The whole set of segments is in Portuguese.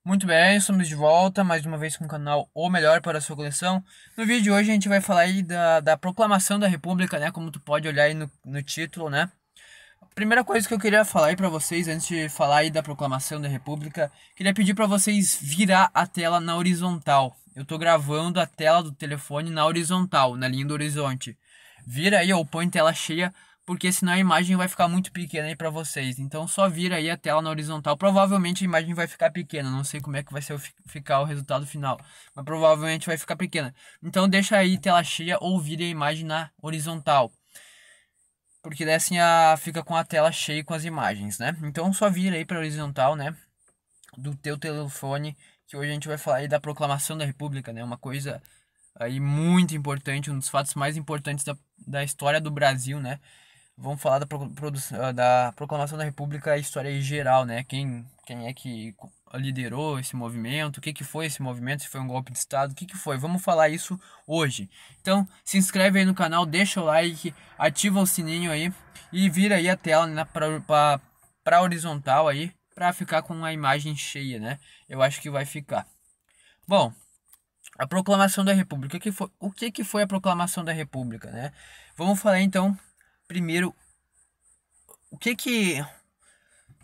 Muito bem, estamos de volta mais uma vez com o canal O Melhor para a sua coleção. No vídeo de hoje a gente vai falar aí da Proclamação da República, né? Como tu pode olhar aí no título, né? A primeira coisa que eu queria falar aí para vocês, antes de falar aí da Proclamação da República, queria pedir para vocês virar a tela na horizontal. Eu tô gravando a tela do telefone na horizontal, na linha do horizonte. Vira aí ou põe tela cheia, porque senão a imagem vai ficar muito pequena aí pra vocês. Então só vira aí a tela na horizontal. Provavelmente a imagem vai ficar pequena, não sei como é que vai ser ficar o resultado final, mas provavelmente vai ficar pequena. Então deixa aí tela cheia ou vira a imagem na horizontal, porque daí assim fica com a tela cheia com as imagens, né? Então só vira aí pra horizontal, né, do teu telefone, que hoje a gente vai falar aí da Proclamação da República, né? Uma coisa aí muito importante, um dos fatos mais importantes da história do Brasil, né? Vamos falar da Proclamação da República, a história em geral, né? Quem é que liderou esse movimento, o que que foi esse movimento, se foi um golpe de Estado, o que que foi? Vamos falar isso hoje. Então, se inscreve aí no canal, deixa o like, ativa o sininho aí e vira aí a tela, né, pra horizontal aí, pra ficar com a imagem cheia, né? Eu acho que vai ficar. Bom, a Proclamação da República, o que que foi a Proclamação da República, né? Vamos falar então primeiro o que que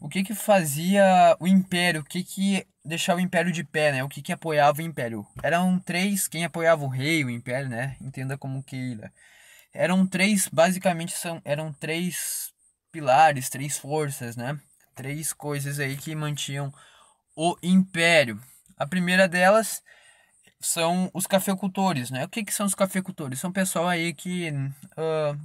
o que que fazia o Império, o que que deixava o Império de pé, né? O que que apoiava o Império? Eram três, quem apoiava o rei, o Império, né? Entenda como queira. Eram três, basicamente eram três pilares, três forças, né? Três coisas aí que mantinham o Império. A primeira delas são os cafeicultores, né? O que que são os cafeicultores? São pessoal aí que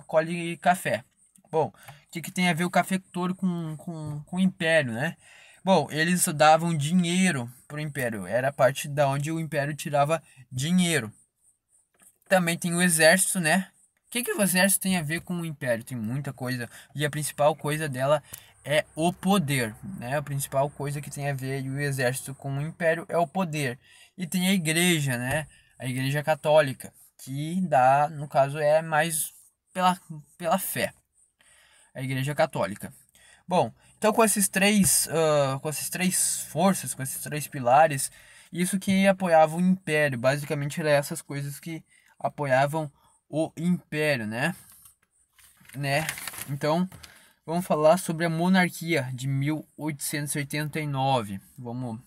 colhe café. Bom, o que que tem a ver o cafeicultor com o império, né? Bom, eles davam dinheiro pro império, era a parte da onde o império tirava dinheiro. Também tem o exército, né? O que que o exército tem a ver com o império? Tem muita coisa, e a principal coisa dela é o poder, né? A principal coisa que tem a ver o exército com o império é o poder. E tem a igreja, né? A igreja católica, que dá, no caso, é mais pela, pela fé. A igreja católica. Bom, então com esses três forças, com esses três pilares, isso que apoiava o império, basicamente eram essas coisas que apoiavam o império, né? Então, vamos falar sobre a monarquia de 1889. Vamos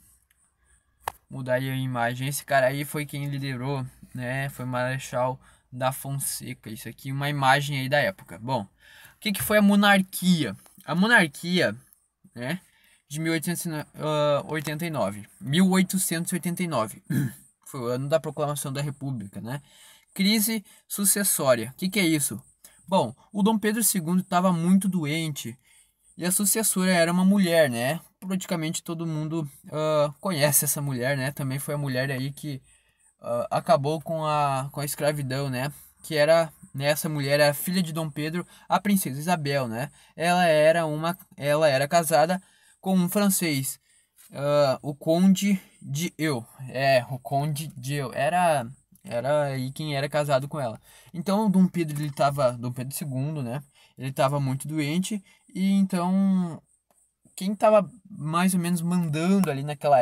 mudar aí a imagem. Esse cara aí foi quem liderou, né? Foi Marechal da Fonseca. Isso aqui é uma imagem aí da época. Bom, o que que foi a monarquia? A monarquia, né, de 1889. 1889. Foi o ano da proclamação da República, né? Crise sucessória. O que que é isso? Bom, o Dom Pedro II estava muito doente e a sucessora era uma mulher, né? Praticamente todo mundo conhece essa mulher, né? Também foi a mulher aí que acabou com a escravidão, né? Que era, né, essa mulher era filha de Dom Pedro, a princesa Isabel, né? Ela era casada com um francês, o Conde de Eu. O Conde de Eu era aí quem era casado com ela. Então, Dom Pedro II, né? Ele estava muito doente e então quem tava mais ou menos mandando ali naquela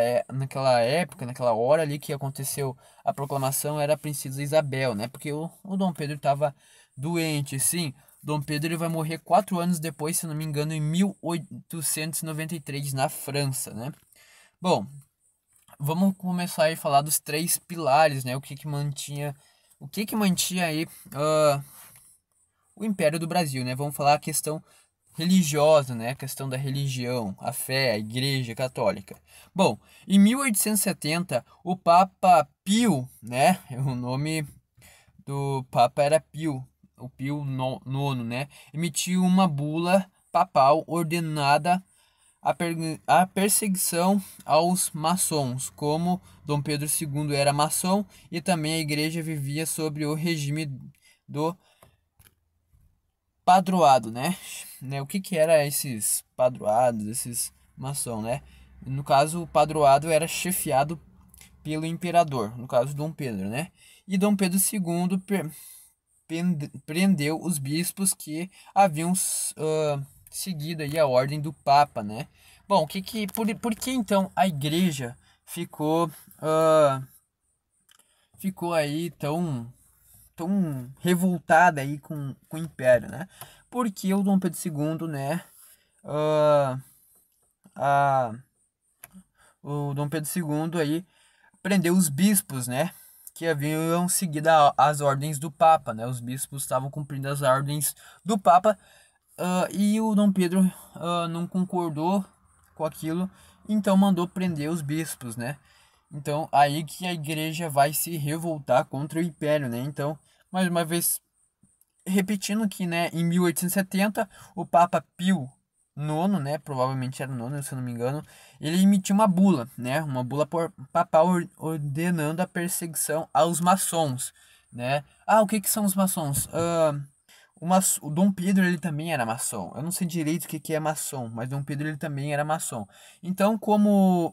época, naquela hora ali que aconteceu a proclamação era a princesa Isabel, né? Porque o Dom Pedro tava doente, sim. Dom Pedro ele vai morrer 4 anos depois, se não me engano, em 1893 na França, né? Bom, vamos começar aí a falar dos três pilares, né? O que que mantinha aí o Império do Brasil, né? Vamos falar a questão religiosa, né? A questão da religião, a fé, a Igreja Católica. Bom, em 1870, o Papa Pio, né? O nome do Papa era Pio, o Pio nono, né? Emitiu uma bula papal ordenada a perseguição aos maçons, como Dom Pedro II era maçom e também a igreja vivia sob o regime do padroado, né? O que que era esses padroados, esses maçom, né? No caso, o padroado era chefiado pelo imperador, no caso Dom Pedro, né? E Dom Pedro II prendeu os bispos que haviam seguido aí a ordem do Papa, né? Bom, por que então a igreja ficou, ficou aí tão revoltada aí com o Império, né? Porque o Dom Pedro II, né, ah, a, o Dom Pedro II aí prendeu os bispos, né, que haviam seguido as ordens do Papa, né? Os bispos estavam cumprindo as ordens do Papa, e o Dom Pedro não concordou com aquilo, então mandou prender os bispos, né? Então aí que a igreja vai se revoltar contra o império, né? Então, mais uma vez repetindo que, né, em 1870, o Papa Pio IX, né, provavelmente era o nono, se eu não me engano, ele emitiu uma bula, né, uma bula papal ordenando a perseguição aos maçons, né. Ah, o que que são os maçons? O Dom Pedro ele também era maçom. Eu não sei direito o que que é maçom, mas Dom Pedro ele também era maçom. Então, como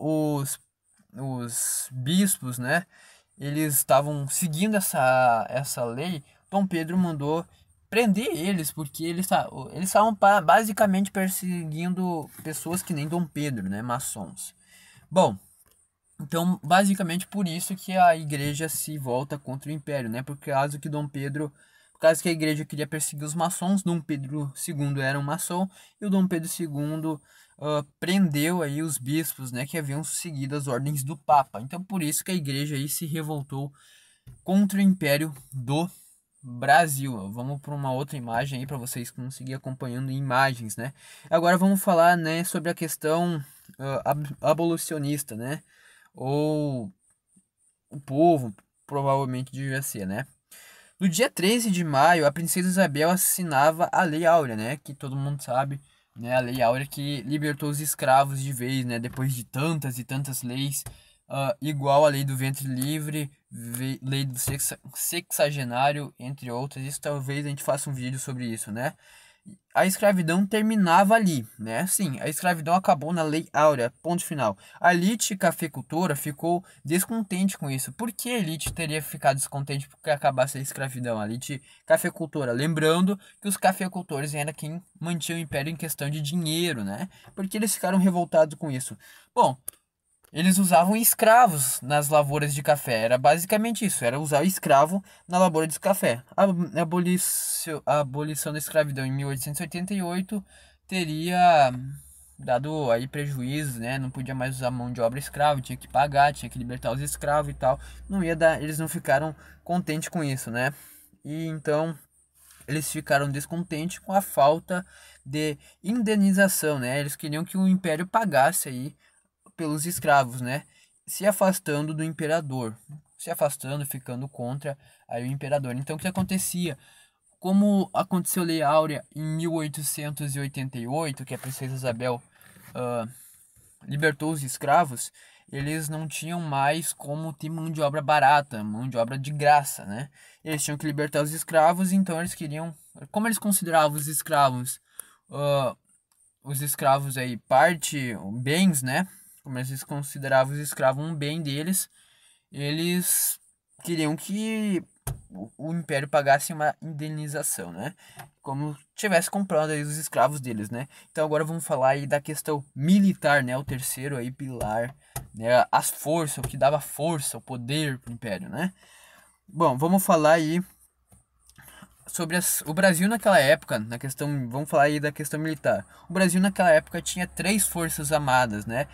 os bispos, né, eles estavam seguindo essa lei, Dom Pedro mandou prender eles, porque eles estavam basicamente perseguindo pessoas que nem Dom Pedro, né, maçons. Bom, então basicamente por isso que a igreja se volta contra o império, né, por causa que a igreja queria perseguir os maçons, Dom Pedro II era um maçom, e o Dom Pedro II prendeu aí os bispos, né, que haviam seguido as ordens do Papa. Então por isso que a igreja aí se revoltou contra o Império do Brasil. Vamos para uma outra imagem aí para vocês conseguirem acompanhando imagens, né? Agora vamos falar, né, sobre a questão abolicionista, né? Ou o povo provavelmente devia ser, né? No dia 13 de maio, a princesa Isabel assinava a Lei Áurea, né? Que todo mundo sabe, né? A Lei Áurea que libertou os escravos de vez, né? Depois de tantas e tantas leis, igual a Lei do Ventre Livre, Lei do Sexagenário, entre outras. Isso talvez a gente faça um vídeo sobre isso, né? A escravidão terminava ali, né? Sim, a escravidão acabou na Lei Áurea, ponto final. A elite cafeicultora ficou descontente com isso. Por que a elite teria ficado descontente porque acabasse a escravidão? A elite cafeicultora, lembrando que os cafeicultores eram quem mantinha o império em questão de dinheiro, né? Porque eles ficaram revoltados com isso. Bom, eles usavam escravos nas lavouras de café. Era basicamente isso, era usar o escravo na lavoura de café. A abolição da escravidão em 1888 teria dado aí prejuízos, né? Não podia mais usar mão de obra escrava, tinha que pagar, tinha que libertar os escravos e tal. Não ia dar, eles não ficaram contentes com isso, né? E então eles ficaram descontentes com a falta de indenização, né? Eles queriam que o império pagasse aí pelos escravos, né? Se afastando do imperador, se afastando, ficando contra aí o imperador. Então o que acontecia? Como aconteceu Lei Áurea em 1888, que a princesa Isabel ah, libertou os escravos, eles não tinham mais como ter mão de obra barata, mão de obra de graça, né? Eles tinham que libertar os escravos, então eles queriam, como eles consideravam ah, os escravos aí parte, bens, né? Como eles consideravam os escravos um bem deles, eles queriam que o império pagasse uma indenização, né? Como tivesse comprado aí os escravos deles, né? Então agora vamos falar aí da questão militar, né? O terceiro aí pilar, né? As forças, o que dava força, o poder pro império, né? Bom, vamos falar aí sobre o Brasil naquela época, na questão, vamos falar aí da questão militar. O Brasil naquela época tinha três forças armadas, né?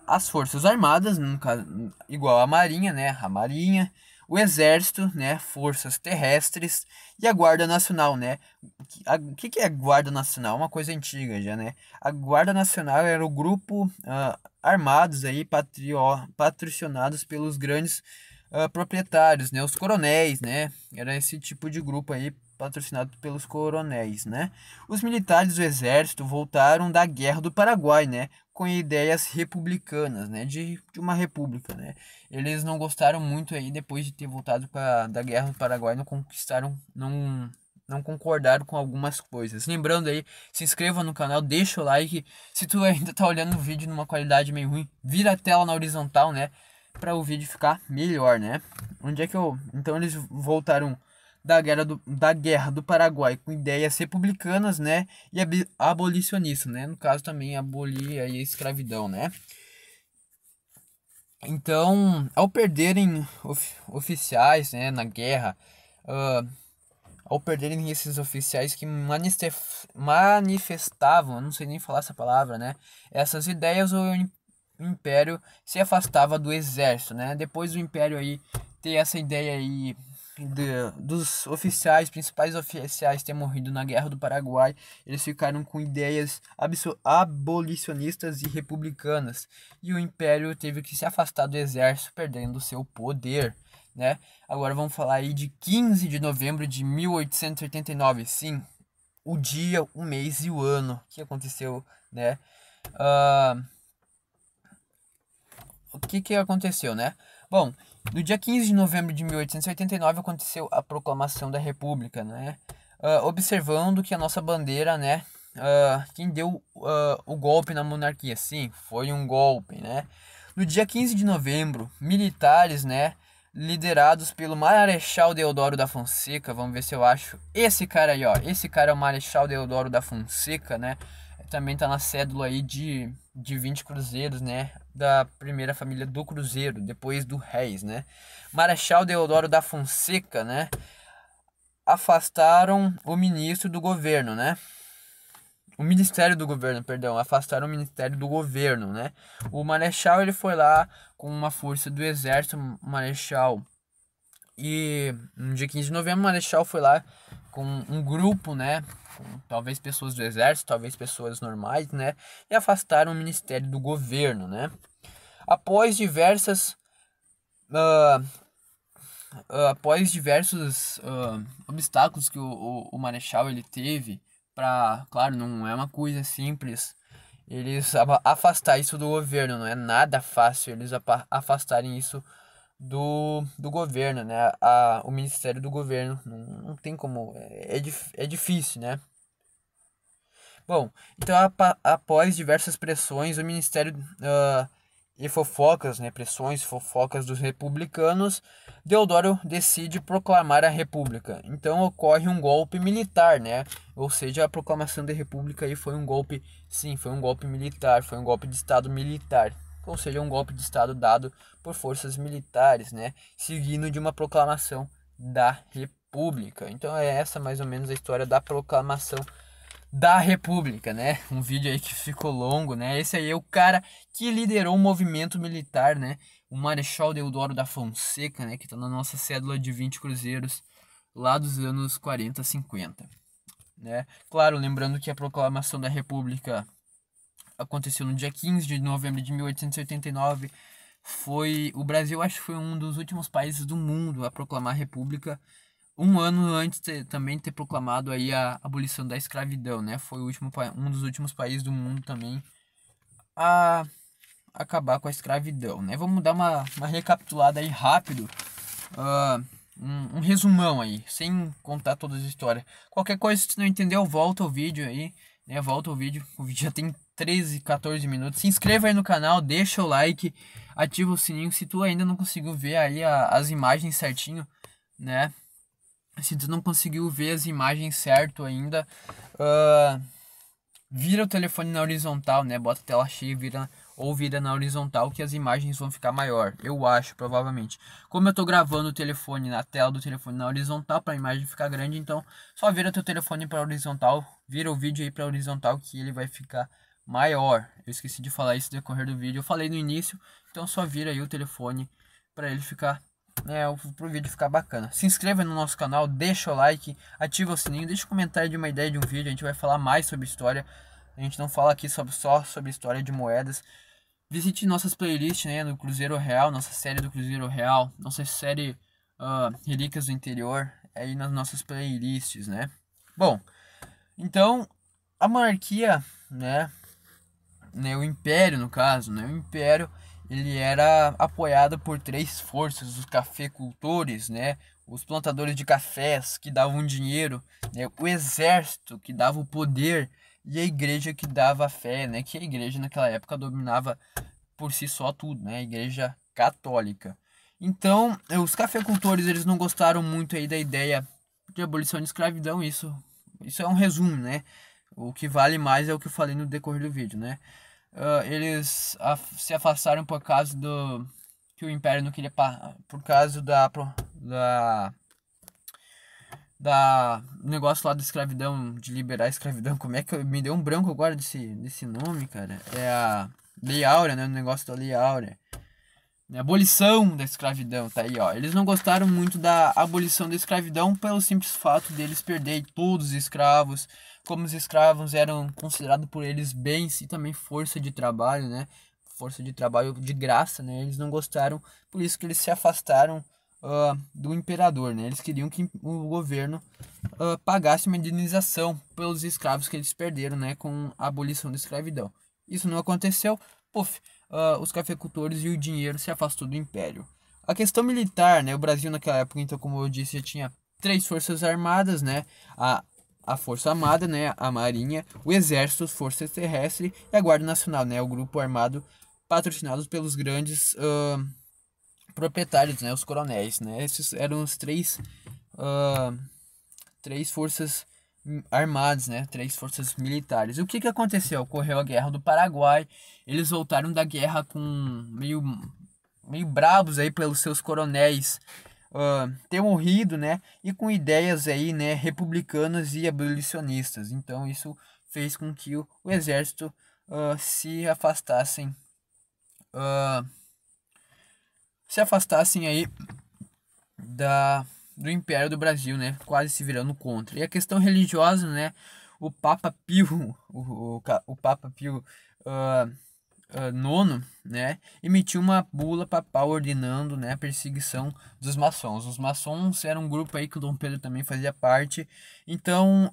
As forças armadas, no caso, igual a Marinha, né? A Marinha, o Exército, né? Forças terrestres e a Guarda Nacional, né? O que é a Guarda Nacional? Uma coisa antiga já, né? A Guarda Nacional era o grupo armados aí patrocinados pelos grandes proprietários, né? Os coronéis, né? Era esse tipo de grupo aí patrocinado pelos coronéis, né? Os militares do exército voltaram da Guerra do Paraguai, né? Com ideias republicanas, né? De uma república, né? Eles não gostaram muito aí depois de ter voltado da Guerra do Paraguai, não conquistaram, não concordaram com algumas coisas. Lembrando aí, se inscreva no canal, deixa o like. Se tu ainda tá olhando o vídeo numa qualidade meio ruim, vira a tela na horizontal, né? Para o vídeo ficar melhor, né? Onde é que eu... Então eles voltaram da guerra do Paraguai com ideias republicanas, né? E abolicionistas, né? No caso também abolir aí a escravidão, né? Então, ao perderem oficiais, né, na guerra, ah, ao perderem esses oficiais que manifestavam, eu não sei nem falar essa palavra, né, essas ideias, o Império se afastava do exército, né? Depois do Império aí ter essa ideia aí dos oficiais, principais oficiais ter morrido na Guerra do Paraguai, eles ficaram com ideias abolicionistas e republicanas, e o Império teve que se afastar do exército, perdendo seu poder, né? Agora vamos falar aí de 15 de novembro de 1889, sim, o dia, o mês e o ano que aconteceu, né? Ah, o que aconteceu, né? Bom, no dia 15 de novembro de 1889 aconteceu a proclamação da República, né? Observando que a nossa bandeira, né? Quem deu o golpe na monarquia? Sim, foi um golpe, né? No dia 15 de novembro, militares, né? Liderados pelo Marechal Deodoro da Fonseca, vamos ver se eu acho esse cara aí, ó. Esse cara é o Marechal Deodoro da Fonseca, né? Também tá na cédula aí de 20 cruzeiros, né? Da primeira família do Cruzeiro, depois do Reis, né? Marechal Deodoro da Fonseca, né? Afastaram o ministro do governo, né? O Ministério do Governo, perdão, afastaram o Ministério do Governo, né? O Marechal, ele foi lá com uma força do exército, Marechal. E no dia 15 de novembro, o Marechal foi lá com um grupo, né? Com talvez pessoas do exército, talvez pessoas normais, né? E afastaram o Ministério do Governo, né? Após diversas. ah, após diversos obstáculos que o Marechal ele teve para, claro, não é uma coisa simples eles afastar isso do governo, não é nada fácil eles afastarem isso do governo, né? O Ministério do Governo não tem como, é difícil, né? Bom, então após diversas pressões, o Ministério e fofocas, né, pressões, fofocas dos republicanos, Deodoro decide proclamar a República. Então ocorre um golpe militar, né? Ou seja, a proclamação da República aí foi um golpe, sim, foi um golpe militar, foi um golpe de Estado militar. Ou seja, um golpe de Estado dado por forças militares, né? Seguindo de uma proclamação da República. Então é essa mais ou menos a história da proclamação da República, né? Um vídeo aí que ficou longo, né? Esse aí é o cara que liderou o movimento militar, né? O Marechal Deodoro da Fonseca, né? Que tá na nossa cédula de 20 cruzeiros lá dos anos 40, 50, né? Claro, lembrando que a proclamação da República aconteceu no dia 15 de novembro de 1889. Foi o Brasil, acho que foi um dos últimos países do mundo a proclamar a República, um ano antes de também ter proclamado aí a abolição da escravidão, né? Foi o último, um dos últimos países do mundo também a acabar com a escravidão, né? Vamos dar uma recapitulada aí rápido, ah, um resumão aí, sem contar todas as histórias. Qualquer coisa, se não entendeu, volta o vídeo aí, né? Volta o vídeo já tem 13, 14 minutos. Se inscreva aí no canal, deixa o like, ativa o sininho se tu ainda não conseguiu ver aí as imagens certinho, né? Se tu não conseguiu ver as imagens certo ainda, vira o telefone na horizontal, né? Bota a tela cheia e vira na horizontal que as imagens vão ficar maior. Eu acho, provavelmente. Como eu tô gravando o telefone na tela do telefone na horizontal para a imagem ficar grande, então só vira teu telefone para horizontal, vira o vídeo aí para horizontal que ele vai ficar maior. Eu esqueci de falar isso no decorrer do vídeo. Eu falei no início, então só vira aí o telefone para ele ficar pro vídeo ficar bacana. Se inscreva no nosso canal, deixa o like, ativa o sininho, deixa um comentário de uma ideia de um vídeo, a gente vai falar mais sobre história. A gente não fala aqui só sobre história de moedas. Visite nossas playlists, né, do Cruzeiro Real, nossa série do Cruzeiro Real, nossa série Relíquias do Interior, aí nas nossas playlists, né. Bom, então a monarquia, né, o império no caso, né, o império ele era apoiado por três forças: os cafeicultores, né, os plantadores de cafés que davam dinheiro, né, o exército que dava o poder e a igreja que dava a fé, né, que a igreja naquela época dominava por si só tudo, né, a igreja católica. Então, os cafeicultores eles não gostaram muito aí da ideia de abolição de escravidão, isso é um resumo, né? O que vale mais é o que eu falei no decorrer do vídeo, né? Eles se afastaram por causa que o Império não queria por causa da negócio lá da escravidão, de liberar a escravidão. Como é que me deu um branco agora desse nome, cara? É a Lei Áurea, né? O negócio da Lei Áurea. Abolição da escravidão, tá aí, ó. Eles não gostaram muito da abolição da escravidão pelo simples fato deles perderem todos os escravos, como os escravos eram considerados por eles bens e também força de trabalho, né? Força de trabalho de graça, né? Eles não gostaram, por isso que eles se afastaram do imperador, né? Eles queriam que o governo pagasse uma indenização pelos escravos que eles perderam, né? Com a abolição da escravidão. Isso não aconteceu, puf, os cafeicultores e o dinheiro se afastou do império. A questão militar, né? O Brasil naquela época, então, como eu disse, já tinha 3 forças armadas, né? A Força Armada, né? A Marinha, o Exército, Força Terrestre e a Guarda Nacional, né? O grupo armado patrocinados pelos grandes proprietários, né? Os coronéis, né? Esses eram os três forças armadas, né? 3 forças militares. O que aconteceu? Ocorreu a Guerra do Paraguai. Eles voltaram da guerra com meio bravos aí pelos seus coronéis ter morrido, né? E com ideias aí, né? Republicanas e abolicionistas. Então isso fez com que o exército se afastassem aí do Império do Brasil, né? Quase se virando contra. E a questão religiosa, né? O Papa Pio, o Papa Pio nono, né? Emitiu uma bula papal ordenando, né, a perseguição dos maçons. Os maçons eram um grupo aí que o Dom Pedro também fazia parte. Então,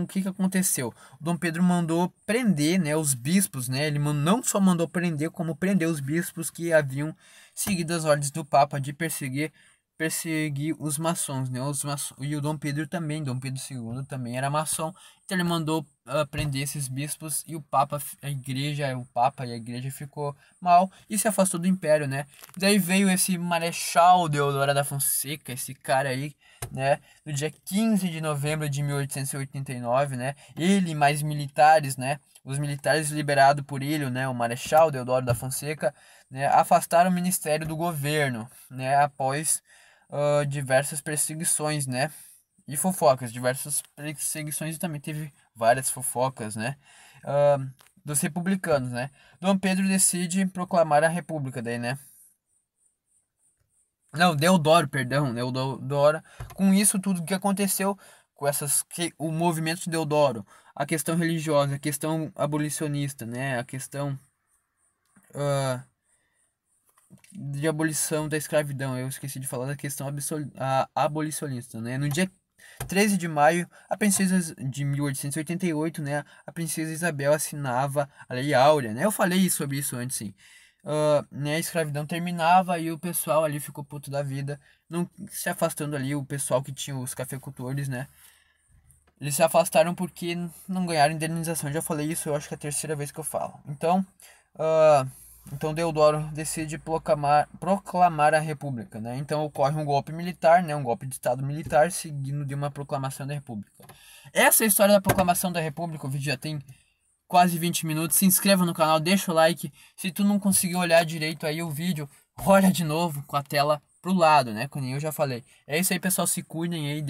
o que aconteceu? O Dom Pedro mandou prender, né, os bispos, né? Ele não só mandou prender, como prender os bispos que haviam seguido as ordens do Papa de perseguir os maçons, né? E o Dom Pedro também, Dom Pedro II também era maçom. Então ele mandou prender esses bispos e o Papa, o Papa e a igreja ficou mal e se afastou do Império, né? Daí veio esse Marechal Deodoro da Fonseca, esse cara aí, né, no dia 15 de novembro de 1889, né, ele e mais militares, né, os militares liberados por ele, né, o Marechal Deodoro da Fonseca, né, afastaram o ministério do governo, né, após diversas perseguições, né, e fofocas, diversas perseguições e também teve várias fofocas, né, dos republicanos, né. Dom Pedro decide proclamar a república daí, né. Não, Deodoro, perdão, Deodoro. Com isso tudo que aconteceu, com o movimento de Deodoro, a questão religiosa, a questão abolicionista, né, a questão de abolição da escravidão. Eu esqueci de falar da questão abolicionista, né? No dia 13 de maio, a princesa de 1888, né, a princesa Isabel assinava a Lei Áurea, né? Eu falei sobre isso antes, sim. Né, a escravidão terminava e o pessoal ali ficou puto da vida, não se afastando ali, o pessoal que tinha os cafeicultores, né? Eles se afastaram porque não ganharam indenização. Já falei isso, eu acho que é a terceira vez que eu falo. Então Deodoro decide proclamar a república, né? Então ocorre um golpe militar, né? Um golpe de estado militar, seguindo de uma proclamação da república. Essa é a história da proclamação da república. O vídeo já tem quase 20 minutos. Se inscreva no canal, deixa o like. Se tu não conseguiu olhar direito aí o vídeo, olha de novo com a tela pro lado, né? Como eu já falei. É isso aí, pessoal. Se cuidem aí,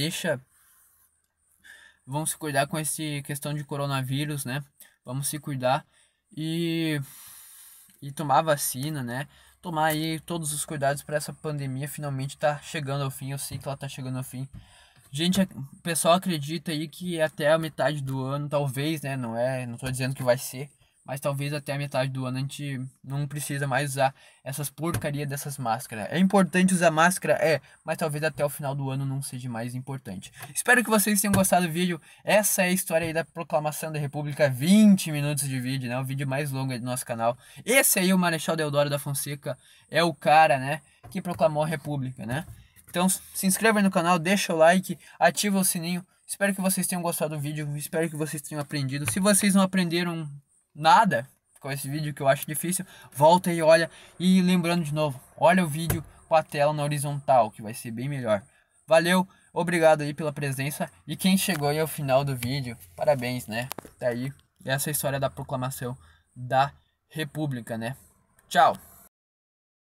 vamos se cuidar com esse questão de coronavírus, né? Vamos se cuidar e tomar vacina, né? Tomar aí todos os cuidados para essa pandemia finalmente tá chegando ao fim. Eu sei que ela tá chegando ao fim. Gente, o pessoal acredita aí que até a metade do ano, talvez, né? Não tô dizendo que vai ser, mas talvez até a metade do ano a gente não precisa mais usar essas porcarias dessas máscaras. É importante usar máscara? É, mas talvez até o final do ano não seja mais importante. Espero que vocês tenham gostado do vídeo. Essa é a história aí da proclamação da República. 20 minutos de vídeo, né? O vídeo mais longo aí do nosso canal. Esse aí, o Marechal Deodoro da Fonseca, é o cara, né, que proclamou a República, né? Então se inscreva aí no canal, deixa o like, ativa o sininho. Espero que vocês tenham gostado do vídeo, espero que vocês tenham aprendido. Se vocês não aprenderam nada com esse vídeo, que eu acho difícil, volta e olha. E lembrando de novo, olha o vídeo com a tela na horizontal, que vai ser bem melhor. Valeu, obrigado aí pela presença. E quem chegou aí ao final do vídeo, parabéns, né? Tá aí, essa é a história da proclamação da República, né? Tchau!